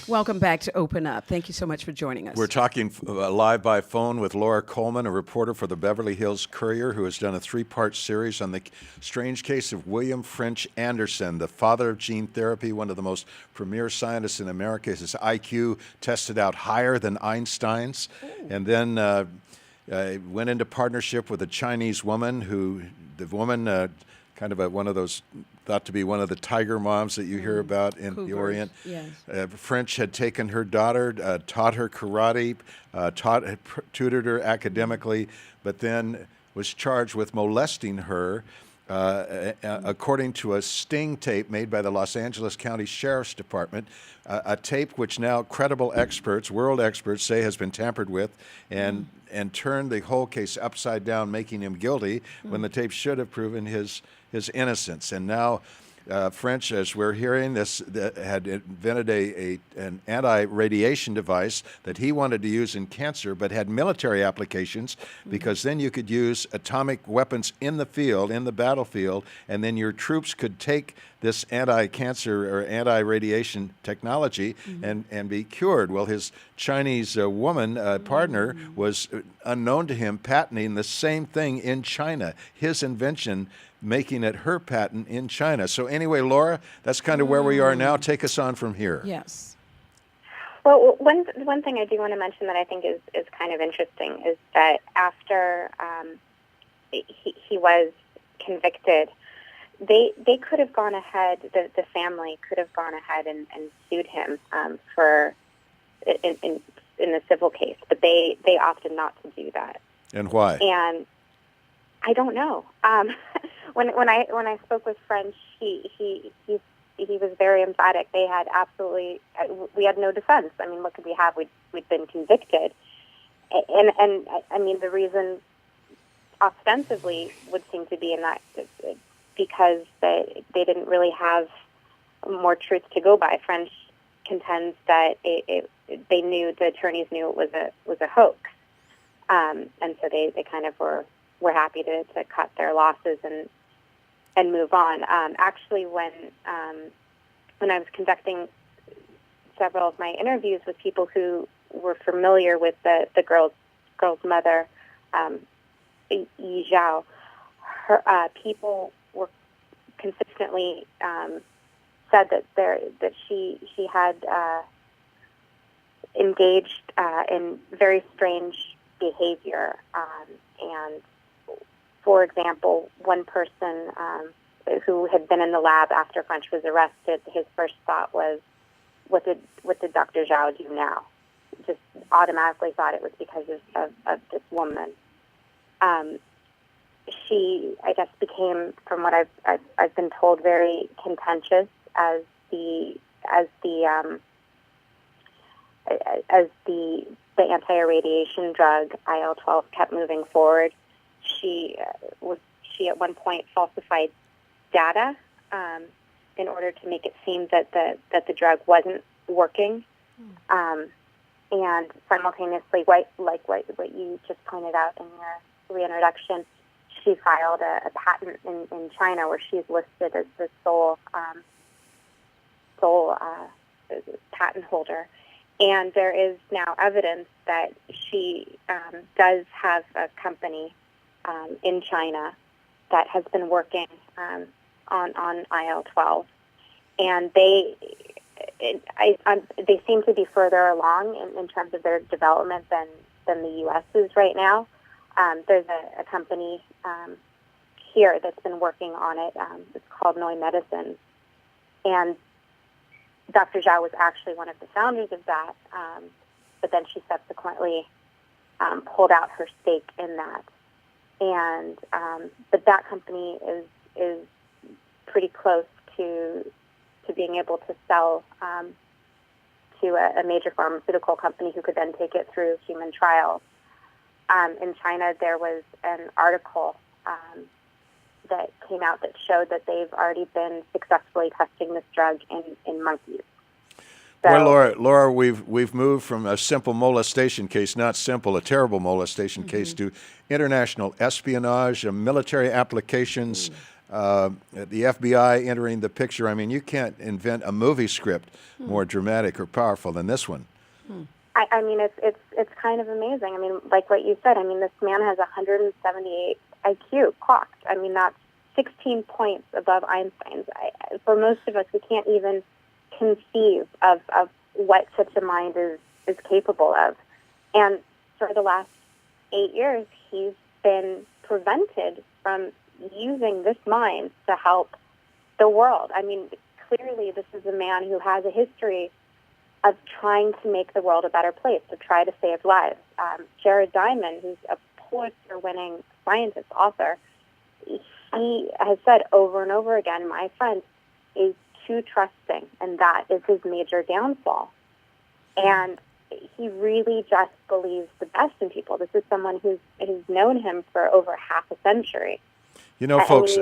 Welcome back to Open Up. Thank you so much for joining us. We're talking live by phone with Laura Coleman, a reporter for the Beverly Hills Courier, who has done a 3-part series on the strange case of William French Anderson, the father of gene therapy, one of the most premier scientists in America. His IQ tested out higher than Einstein's. Ooh. And then went into partnership with a Chinese woman kind of one of those thought to be one of the tiger moms that you hear about in the Orient. Yes. French had taken her daughter, taught her karate, tutored her academically, but then was charged with molesting her, according to a sting tape made by the Los Angeles County Sheriff's Department, a tape which now credible experts, world experts, say has been tampered with and turned the whole case upside down, making him guilty when the tape should have proven his innocence. And now French, as we're hearing, had invented an anti-radiation device that he wanted to use in cancer, but had military applications because then you could use atomic weapons in the field, in the battlefield, and then your troops could take this anti-cancer or anti-radiation technology and be cured. Well, his Chinese woman partner was, unknown to him, patenting the same thing in China, his invention, making it her patent in China. So anyway, Laura, that's kind of where we are now. Take us on from here. Yes. Well, one thing I do want to mention that I think is kind of interesting is that after he was convicted, they could have gone ahead, the family could have gone ahead and sued him for in the civil case, but they opted not to do that. And why? And I don't know. When I spoke with French, he was very emphatic. They had we had no defense. I mean, what could we have? We'd been convicted, and I mean the reason ostensibly would seem to be in that because they didn't really have more truth to go by. French contends that they knew, the attorneys knew it was a hoax, and so they kind of were happy to cut their losses and move on. Actually, when I was conducting several of my interviews with people who were familiar with the girl's mother, Yi Zhao, people were consistently said that she had engaged in very strange behavior, and for example, one person who had been in the lab after French was arrested, his first thought was, what did Dr. Zhao do now? Just automatically thought it was because of this woman. She, I guess, became, from what I've been told, very contentious as the anti-irradiation drug IL-12 kept moving forward. She at one point falsified data in order to make it seem that the drug wasn't working, and simultaneously, like what you just pointed out in your reintroduction, she filed a patent in China where she's listed as the sole patent holder. And there is now evidence that she does have a company in China that has been working on IL-12, and they seem to be further along in terms of their development than the U.S. is right now. There's a company here that's been working on it. It's called Noi Medicine, and Dr. Zhao was actually one of the founders of that, but then she subsequently pulled out her stake in that. And but that company is pretty close to being able to sell to a major pharmaceutical company who could then take it through human trials. In China, there was an article that came out that showed that they've already been successfully testing this drug in monkeys. So, well, Laura, we've moved from a simple molestation case, not simple, a terrible molestation case, to international espionage, military applications, the FBI entering the picture. I mean, you can't invent a movie script more dramatic or powerful than this one. I mean, it's kind of amazing. I mean, like what you said, I mean, this man has 178 IQ clocked. I mean, that's 16 points above Einstein's. For most of us, we can't even conceive of what such a mind is capable of. And for the last 8 years, he's been prevented from using this mind to help the world. I mean, clearly this is a man who has a history of trying to make the world a better place, to try to save lives. Jared Diamond, who's a Pulitzer-winning scientist, author, he has said over and over again, my friend is too trusting, and that is his major downfall. And he really just believes the best in people. This is someone who's known him for over half a century. You know, folks,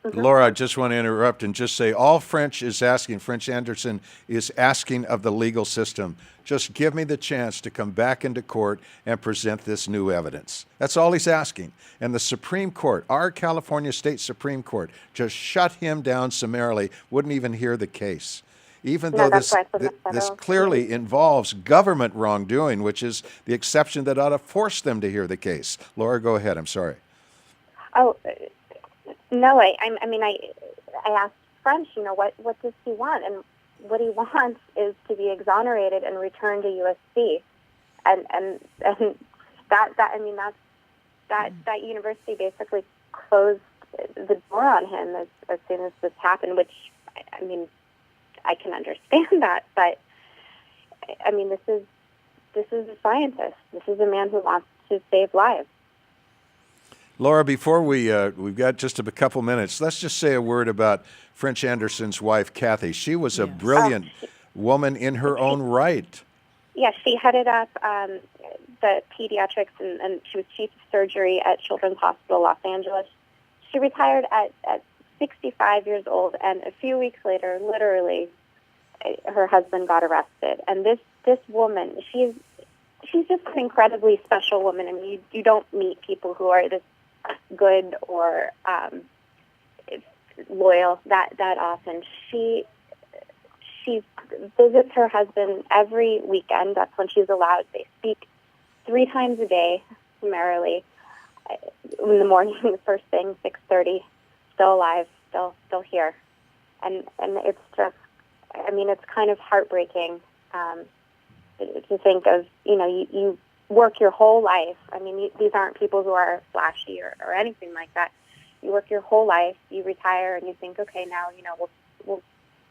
Mm-hmm. Laura, I just want to interrupt and just say all French Anderson is asking of the legal system, just give me the chance to come back into court and present this new evidence. That's all he's asking. And the Supreme Court, our California State Supreme Court, just shut him down summarily, wouldn't even hear the case. Even though this clearly involves government wrongdoing, which is the exception that ought to force them to hear the case. Laura, go ahead. I'm sorry. Oh, no, I asked French, you know, what does he want? And what he wants is to be exonerated and returned to USC. And that university basically closed the door on him as soon as this happened, which, I mean, I can understand that, but I mean, this is a scientist. This is a man who wants to save lives. Laura, before we've got just a couple minutes, let's just say a word about French Anderson's wife, Kathy. She was a brilliant woman in her own right. Yeah, she headed up the pediatrics, and she was chief of surgery at Children's Hospital Los Angeles. She retired at 65 years old, and a few weeks later, literally, her husband got arrested. And this woman, she's just an incredibly special woman. I mean, you don't meet people who are this good or loyal that often. She visits her husband every weekend. That's when she's allowed. They speak 3 times a day, summarily. In the morning, the first thing, 6:30, still alive, still here. And it's just, I mean, it's kind of heartbreaking to think of, you know, you work your whole life. I mean, these aren't people who are flashy or anything like that. You work your whole life, you retire, and you think, okay, now, you know, we'll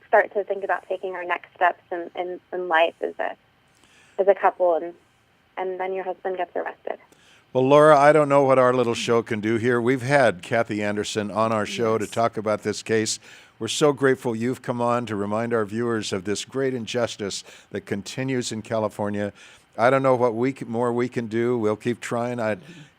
start to think about taking our next steps in life as a couple, and then your husband gets arrested. Well, Laura, I don't know what our little show can do here. We've had Kathy Anderson on our show to talk about this case. We're so grateful you've come on to remind our viewers of this great injustice that continues in California. I don't know what more we can do. We'll keep trying.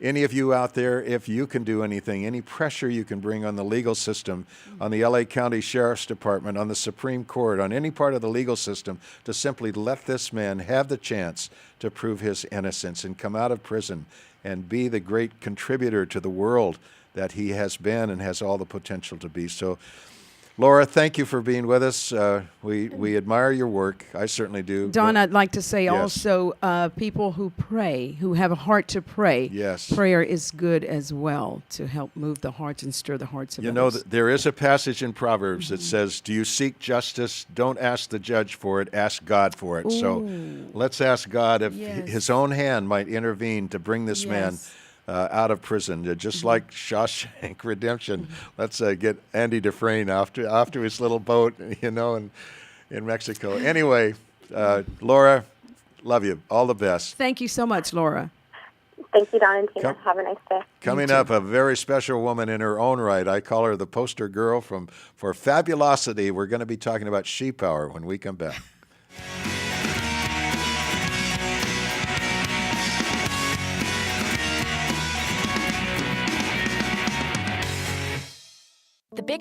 Any of you out there, if you can do anything, any pressure you can bring on the legal system, on the LA County Sheriff's Department, on the Supreme Court, on any part of the legal system, to simply let this man have the chance to prove his innocence and come out of prison and be the great contributor to the world that he has been and has all the potential to be. So, Laura, thank you for being with us. We admire your work. I certainly do. Don, I'd like to say Yes. also, people who pray, who have a heart to pray, Yes. prayer is good as well to help move the hearts and stir the hearts of You know, others. there is a passage in Proverbs that says, do you seek justice? Don't ask the judge for it, ask God for it. So let's ask God if Yes. his own hand might intervene to bring this man Yes. out of prison, just like Shawshank Redemption. Let's get Andy Dufresne after his little boat, you know, in Mexico. Anyway, Laura, love you. All the best. Thank you so much, Laura. Thank you, Don and Tina. Have a nice day. Coming up, a very special woman in her own right. I call her the poster girl for fabulosity. We're going to be talking about She Power when we come back. The Big